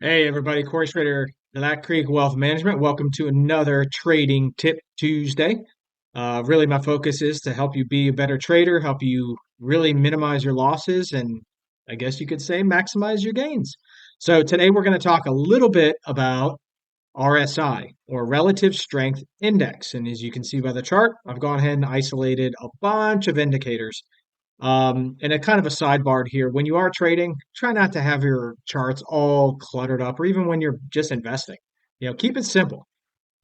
Hey everybody, Corey Schrader, Black Creek Wealth Management. Welcome to another Trading Tip Tuesday. Really, my focus is to help you be a better trader, help you really minimize your losses, and I guess you could say maximize your gains. So today we're going to talk a little bit about RSI, or Relative Strength Index. And as you can see by the chart, I've gone ahead and isolated a bunch of indicators and a kind of a sidebar here, when you are trading, try not to have your charts all cluttered up, or even when you're just investing. Keep it simple.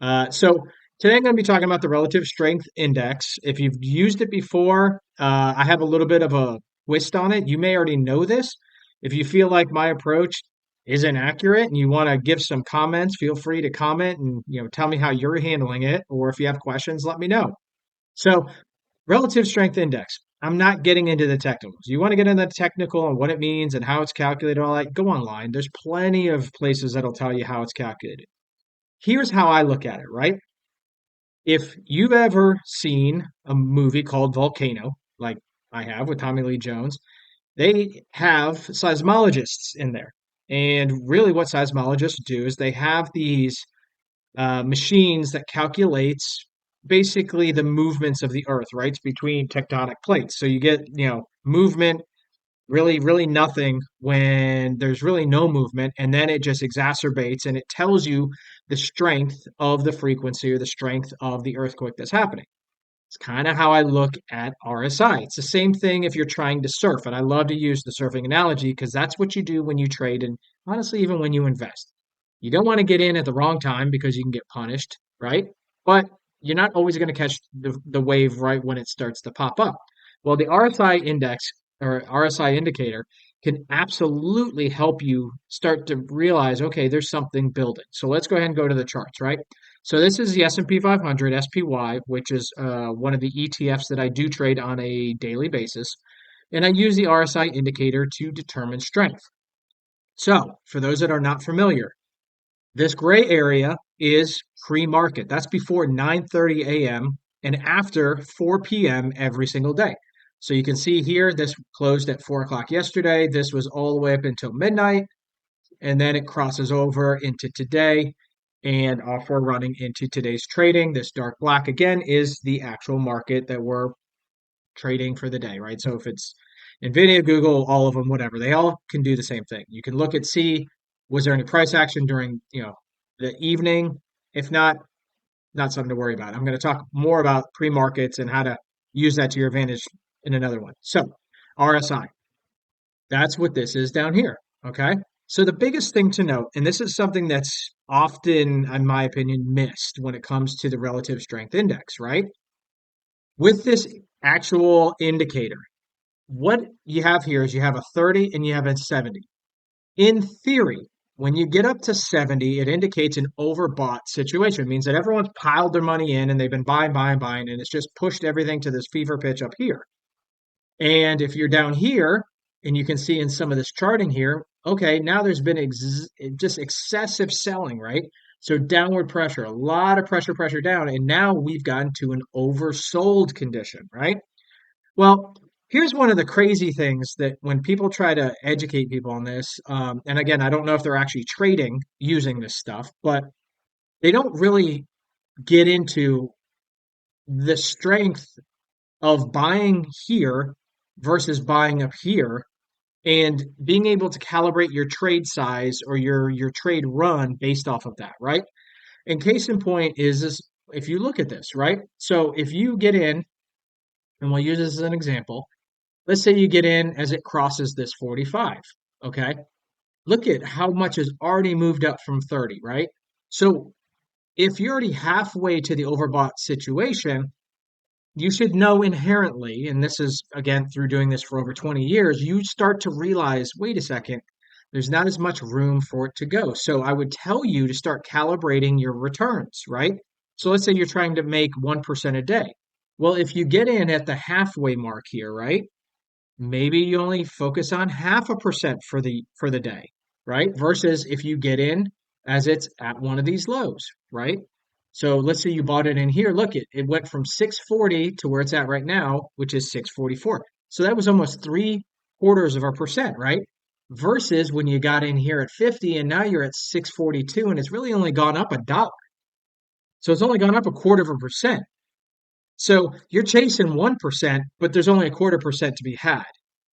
So today I'm going to be talking about the Relative Strength Index. If you've used it before, I have a little bit of a twist on it. You may already know this. If you feel like my approach isn't accurate and you want to give some comments, feel free to comment and tell me how you're handling it, or if you have questions, let me know. So Relative strength index. I'm not getting into the technicals. You want to get into the technical and what it means and how it's calculated, all that, go online. There's plenty of places that'll tell you how it's calculated. Here's how I look at it, right? If you've ever seen a movie called Volcano, like I have with Tommy Lee Jones, they have seismologists in there. And really, what seismologists do is they have these machines that calculates basically the movements of the earth, right? It's between tectonic plates. So you get, movement, really nothing when there's really no movement, and then it just exacerbates and it tells you the strength of the frequency or the strength of the earthquake that's happening. It's kind of how I look at RSI. It's the same thing if you're trying to surf. And I love to use the surfing analogy because that's what you do when you trade and honestly, even when you invest. You don't want to get in at the wrong time because you can get punished, right? But you're not always going to catch the wave right when it starts to pop up. Well, the RSI index or RSI indicator can absolutely help you start to realize, okay, there's something building. So let's go ahead and go to the charts, right? So this is the S&P 500 SPY, which is one of the ETFs that I do trade on a daily basis, and I use the RSI indicator to determine strength. So for those that are not familiar, this gray area is pre-market. That's before 9:30 a.m. and after 4 p.m. every single day. So you can see here, this closed at 4 o'clock yesterday. This was all the way up until midnight, and then it crosses over into today, and off we're running into today's trading. This dark black again is the actual market that we're trading for the day, right? So if it's Nvidia, Google, all of them, whatever, they all can do the same thing. You can look at see, was there any price action during the evening? If not, not something to worry about. I'm going to talk more about pre-markets and how to use that to your advantage in another one. So RSI, that's what this is down here. Okay. So the biggest thing to note, and this is something that's often, in my opinion, missed when it comes to the relative strength index, right? With this actual indicator, what you have here is you have a 30 and you have a 70. In theory, when you get up to 70, it indicates an overbought situation. It means that everyone's piled their money in and they've been buying, and it's just pushed everything to this fever pitch up here. And if you're down here, and you can see in some of this charting here, okay, now there's been just excessive selling, right? So downward pressure, a lot of pressure down, and now we've gotten to an oversold condition, right? Well, here's one of the crazy things that when people try to educate people on this, and again, I don't know if they're actually trading using this stuff, but they don't really get into the strength of buying here versus buying up here and being able to calibrate your trade size or your trade run based off of that, right? And case in point is this, if you look at this, right? So if you get in, and we'll use this as an example, let's say you get in as it crosses this 45, okay? Look at how much has already moved up from 30, right? So if you're already halfway to the overbought situation, you should know inherently, and this is again through doing this for over 20 years, you start to realize, wait a second, there's not as much room for it to go. So I would tell you to start calibrating your returns, right? So let's say you're trying to make 1% a day. Well, if you get in at the halfway mark here, right? Maybe you only focus on 0.5% for the day, right? Versus if you get in as it's at one of these lows, right? So let's say you bought it in here. Look, it went from 640 to where it's at right now, which is 644. So that was almost 0.75%, right? versus when you got in here at 50 and now you're at 642 and it's really only gone up a dollar. So it's only gone up a quarter of a percent. So you're chasing 1%, but there's only a quarter percent to be had.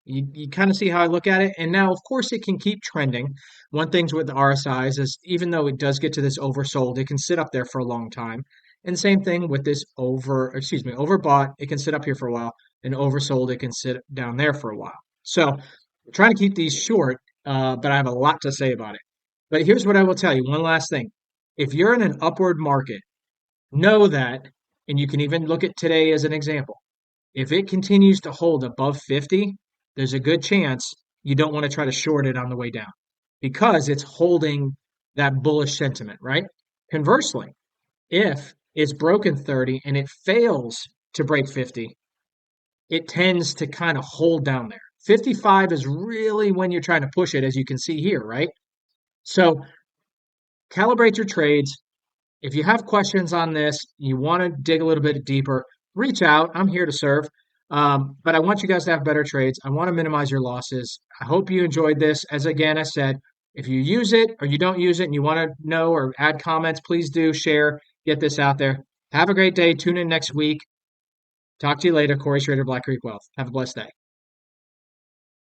You kind of see how I look at it. And now, of course, it can keep trending. One thing with the RSIs is even though it does get to this oversold, it can sit up there for a long time. And same thing with this overbought, it can sit up here for a while, and oversold, it can sit down there for a while. So I'm trying to keep these short, but I have a lot to say about it. But here's what I will tell you. One last thing. If you're in an upward market, know that, and you can even look at today as an example. If it continues to hold above 50, there's a good chance you don't want to try to short it on the way down because it's holding that bullish sentiment, right? Conversely, if it's broken 30 and it fails to break 50, it tends to kind of hold down there. 55 is really when you're trying to push it, as you can see here, right? So calibrate your trades. If you have questions on this, you want to dig a little bit deeper, reach out. I'm here to serve. But I want you guys to have better trades. I want to minimize your losses. I hope you enjoyed this. As again, I said, if you use it or you don't use it and you want to know or add comments, please do share, get this out there. Have a great day. Tune in next week. Talk to you later. Corey Schrader, Black Creek Wealth. Have a blessed day.